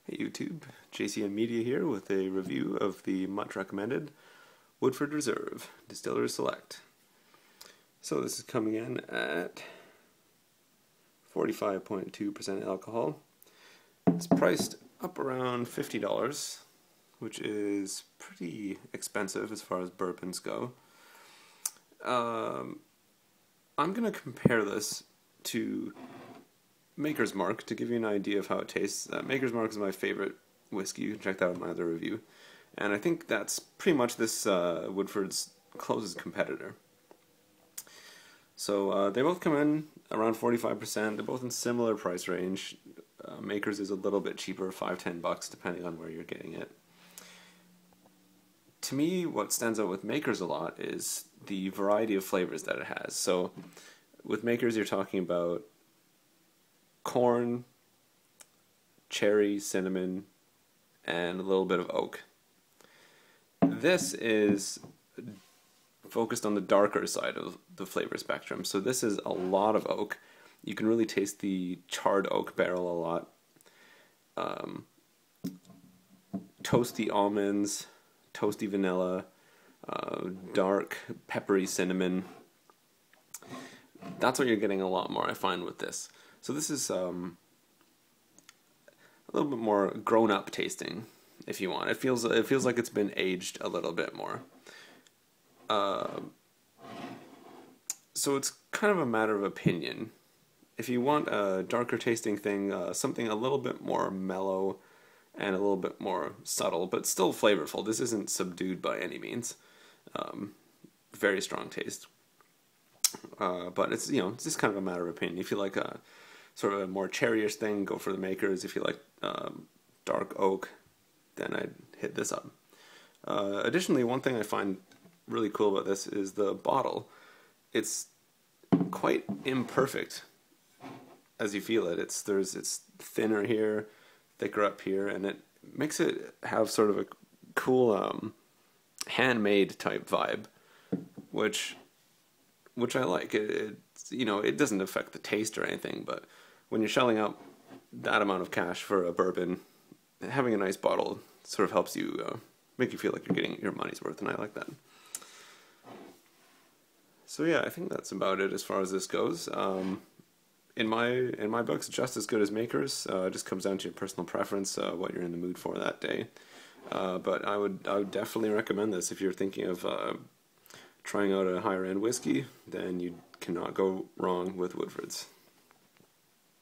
Hey YouTube, JCM Media here with a review of the much recommended Woodford Reserve Distillers Select. So this is coming in at 45.2% alcohol. It's priced up around $50, which is pretty expensive as far as bourbons go. I'm going to compare this to Maker's Mark to give you an idea of how it tastes. Maker's Mark is my favorite whiskey. You can check that out in my other review. And I think that's pretty much this Woodford's closest competitor. So they both come in around 45%. They're both in similar price range. Maker's is a little bit cheaper, $5-10 depending on where you're getting it. To me, what stands out with Maker's a lot is the variety of flavors that it has. So with Maker's, you're talking about corn, cherry, cinnamon, and a little bit of oak. This is focused on the darker side of the flavor spectrum. So this is a lot of oak. You can really taste the charred oak barrel a lot. Toasty almonds, toasty vanilla, dark peppery cinnamon. That's what you're getting a lot more, I find, with this. So this is a little bit more grown-up tasting, if you want. It feels like it's been aged a little bit more. So it's kind of a matter of opinion. If you want a darker tasting thing, something a little bit more mellow and a little bit more subtle, but still flavorful. This isn't subdued by any means. Very strong taste. But it's it's just kind of a matter of opinion. If you like a sort of a more cherryish thing, go for the Makers. If you like dark oak, then I'd hit this up. Additionally, one thing I find really cool about this is the bottle. It's quite imperfect as you feel it. It's thinner here, thicker up here, and it makes it have sort of a cool handmade type vibe, which I like. It doesn't affect the taste or anything, but when you're shelling out that amount of cash for a bourbon, having a nice bottle sort of helps you make you feel like you're getting your money's worth, and I like that. So yeah, I think that's about it as far as this goes. In my books, just as good as Maker's. It just comes down to your personal preference, what you're in the mood for that day. But I would definitely recommend this if you're thinking of trying out a higher end whiskey. Then you cannot go wrong with Woodford's.